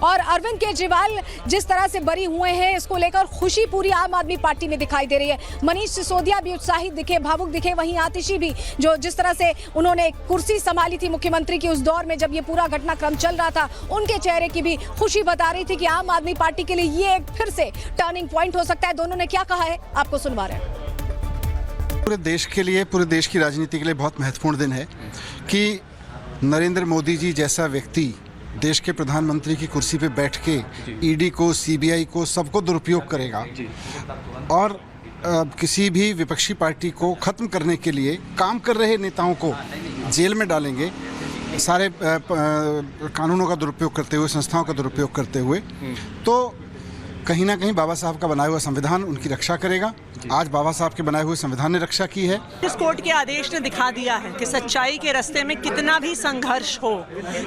और अरविंद केजरीवाल जिस तरह से बरी हुए हैं, इसको लेकर खुशी पूरी आम आदमी पार्टी में दिखाई दे रही है। मनीष सिसोदिया भी उत्साहित दिखे, भावुक दिखे, वहीं आतिशी भी, जो जिस तरह से उन्होंने कुर्सी संभाली थी मुख्यमंत्री की उस दौर में जब ये पूरा घटनाक्रम चल रहा था, उनके चेहरे की भी खुशी बता रही थी कि आम आदमी पार्टी के लिए ये एक फिर से टर्निंग पॉइंट हो सकता है। दोनों ने क्या कहा है आपको सुनवा रहे हैं। पूरे देश के लिए, पूरे देश की राजनीति के लिए बहुत महत्वपूर्ण दिन है कि नरेंद्र मोदी जी जैसा व्यक्ति देश के प्रधानमंत्री की कुर्सी पे बैठ के ईडी को, सीबीआई को, सबको दुरुपयोग करेगा और किसी भी विपक्षी पार्टी को ख़त्म करने के लिए काम कर रहे नेताओं को जेल में डालेंगे, सारे कानूनों का दुरुपयोग करते हुए, संस्थाओं का दुरुपयोग करते हुए। तो कहीं ना कहीं बाबा साहब का बनाया हुआ संविधान उनकी रक्षा करेगा। आज बाबा साहब के बनाए हुए संविधान ने रक्षा की है। इस कोर्ट के आदेश ने दिखा दिया है कि सच्चाई के रास्ते में कितना भी संघर्ष हो,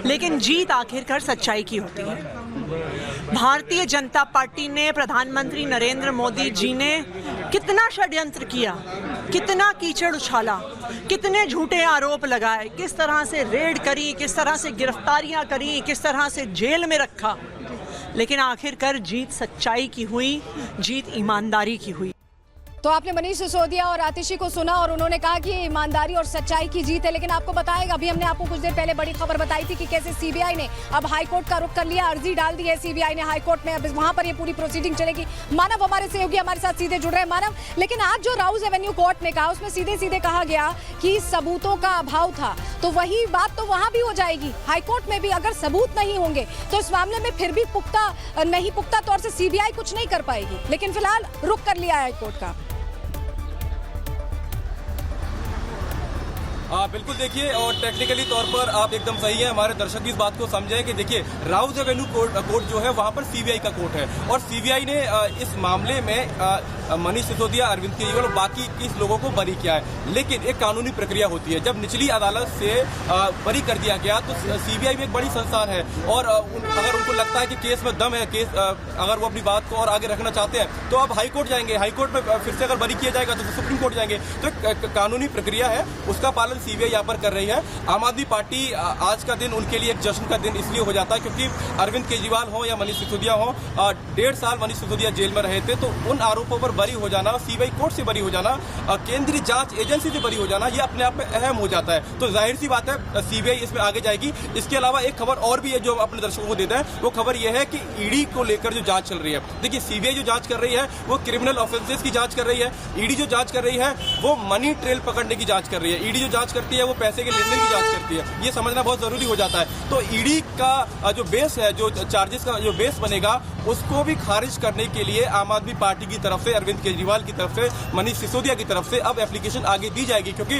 लेकिन जीत आखिरकार सच्चाई की होती है। भारतीय जनता पार्टी ने, प्रधानमंत्री नरेंद्र मोदी जी ने कितना षड्यंत्र किया, कितना कीचड़ उछाला, कितने झूठे आरोप लगाए, किस तरह से रेड करी, किस तरह से गिरफ्तारियां करी, किस तरह से जेल में रखा, लेकिन आखिरकार जीत सच्चाई की हुई, जीत ईमानदारी की हुई। तो आपने मनीष सिसोदिया और आतिशी को सुना और उन्होंने कहा कि ईमानदारी और सच्चाई की जीत है। लेकिन आपको बताएगा, अभी हमने आपको कुछ देर पहले बड़ी खबर बताई थी कि कैसे सीबीआई ने अब हाईकोर्ट का रुख कर लिया, अर्जी डाल दी है सीबीआई ने हाईकोर्ट में, अब वहां पर ये पूरी प्रोसीडिंग चलेगी। मानव हमारे सहयोगी हमारे साथ सीधे जुड़ रहे हैं। मानव, लेकिन आज जो राउज एवेन्यू कोर्ट ने कहा, उसमें सीधे सीधे कहा गया कि सबूतों का अभाव था, तो वही बात तो वहां भी हो जाएगी हाईकोर्ट में भी। अगर सबूत नहीं होंगे तो इस मामले में फिर भी पुख्ता तौर से सीबीआई कुछ नहीं कर पाएगी। लेकिन फिलहाल रुख कर लिया है हाईकोर्ट का। बिल्कुल, देखिए, और टेक्निकली तौर पर आप एकदम सही है, हमारे दर्शक भी इस बात को समझें कि देखिए राउज एवेन्यू कोर्ट जो है वहां पर सीबीआई का कोर्ट है और सीबीआई ने इस मामले में मनीष सिसोदिया, अरविंद केजरीवाल और बाकी 21 लोगों को बरी किया है। लेकिन एक कानूनी प्रक्रिया होती है, जब निचली अदालत से बरी कर दिया गया तो सीबीआई भी एक बड़ी संस्थान है और अगर उनको लगता है कि केस में दम है, केस अगर वो अपनी बात को और आगे रखना चाहते हैं तो अब हाईकोर्ट जाएंगे, हाईकोर्ट में फिर से अगर बरी किया जाएगा तो सुप्रीम कोर्ट जाएंगे। तो एक कानूनी प्रक्रिया है, उसका पालन सीबीआई यहाँ पर कर रही है। आम आदमी पार्टी, आज का दिन उनके लिए एक जश्न का दिन इसलिए हो जाता है क्योंकि अरविंद केजरीवाल हो या मनीष सिसोदिया हो, 1.5 साल मनीष सिसोदिया जेल में रहे थे, तो उन आरोपों पर बरी हो जाना, सीबीआई कोर्ट से बरी हो जाना, केंद्रीय जांच एजेंसी से बरी हो जाना, ये अपने आप में अहम हो जाता है। तो जाहिर सी बात है सीबीआई इसमें आगे जाएगी। इसके अलावा एक खबर और भी है जो अपने दर्शकों को देता है, वो खबर यह है कि ईडी को लेकर जो जांच चल रही है, देखिए सीबीआई जो जांच कर रही है वो क्रिमिनल ऑफेंसेस की जांच कर रही है, ईडी जो जांच कर रही है वो मनी ट्रेल पकड़ने की जांच कर रही है, ईडी जो जांच करती है वो पैसे के लेन देन की जांच करती है। ये समझना बहुत जरूरी हो जाता है। तो ईडी का जो बेस है, जो चार्जेस का जो बेस बनेगा, उसको भी खारिज करने के लिए आम आदमी पार्टी की तरफ से, अरविंद केजरीवाल की तरफ से, मनीष सिसोदिया की तरफ से अब एप्लीकेशन आगे दी जाएगी क्योंकि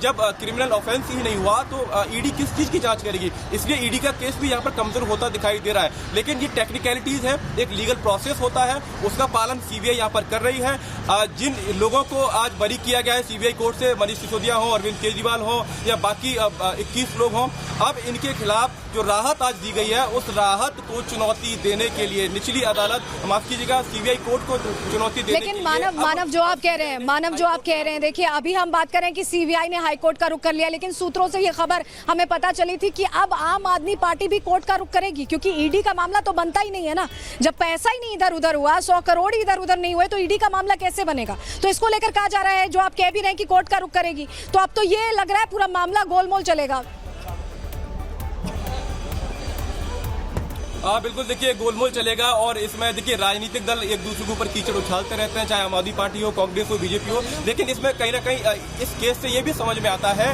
जब क्रिमिनल ऑफेंस ही नहीं हुआ तो ईडी किस चीज की जांच करेगी। इसलिए ईडी का केस भी यहाँ पर कमजोर होता दिखाई दे रहा है। लेकिन ये टेक्निकलिटीज है, एक लीगल प्रोसेस होता है, उसका पालन सीबीआई यहाँ पर कर रही है। जिन लोगों को आज बरी किया गया है सीबीआई कोर्ट से, मनीष सिसोदिया हो, अरविंद केजरीवाल हो या बाकी 21 लोग हों, अब इनके खिलाफ जो राहत आज दी गई है, उस राहत को चुनौती देने के लिए निचली अदालत, माफ कीजिएगा, सीबीआई कोर्ट को चुनौती देने लेकिन मानव जो आप कह रहे हैं, देखिए अभी हम बात करें कि सीबीआई ने हाईकोर्ट का रुख कर लिया, लेकिन सूत्रों से ये खबर हमें पता चली थी कि अब आम आदमी पार्टी भी कोर्ट का रुख करेगी क्योंकि ईडी का मामला तो बनता ही नहीं है ना। जब पैसा ही नहीं इधर उधर हुआ, 100 करोड़ इधर उधर नहीं हुए, तो ईडी का मामला कैसे बनेगा। तो इसको लेकर कहा जा रहा है, जो आप कह भी रहे हैं कि कोर्ट का रुख करेगी, तो अब तो ये लग रहा है पूरा मामला गोलमोल चलेगा। बिल्कुल, देखिए गोलमोल चलेगा और इसमें देखिए राजनीतिक दल एक दूसरे के ऊपर कीचड़ उछालते रहते हैं, चाहे आम आदमी पार्टी हो, कांग्रेस हो, बीजेपी हो। लेकिन इसमें कहीं ना कहीं इस केस से ये भी समझ में आता है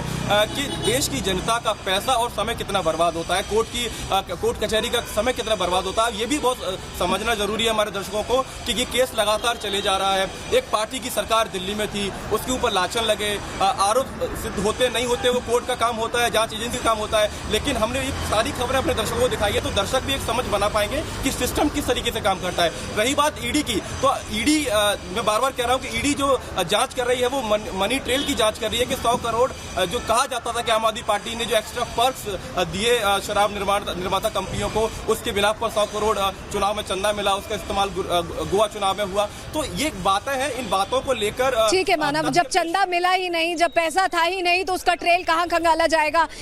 कि देश की जनता का पैसा और समय कितना बर्बाद होता है, कोर्ट कचहरी का समय कितना बर्बाद होता है। ये भी बहुत समझना जरूरी है हमारे दर्शकों को कि ये केस लगातार चले जा रहा है। एक पार्टी की सरकार दिल्ली में थी, उसके ऊपर लांछन लगे, आरोप सिद्ध होते नहीं होते वो कोर्ट का काम होता है, जांच एजेंसी का काम होता है। लेकिन हमने ये सारी खबरें अपने दर्शकों को दिखाई है तो दर्शक भी एक समझ बना पाएंगे कि सिस्टम किस तरीके से काम करता है। रही बात ईडी की, तो ईडी, मैं बार बार कह रहा हूं कि ईडी जो जांच कर रही है वो मनी ट्रेल की जांच कर रही है कि 100 करोड़ जो कहा जाता था कि आम आदमी पार्टी ने जो एक्स्ट्रा पर्क्स दिए शराब निर्माता कंपनियों को, उसके बिना पर 100 करोड़ चुनाव में चंदा मिला, उसका इस्तेमाल गोवा चुनाव में हुआ। तो ये बातें हैं, इन बातों को लेकर ठीक है मानव, जब चंदा मिला ही नहीं, जब पैसा था ही नहीं, तो उसका ट्रेल कहाँ खंगाला जाएगा।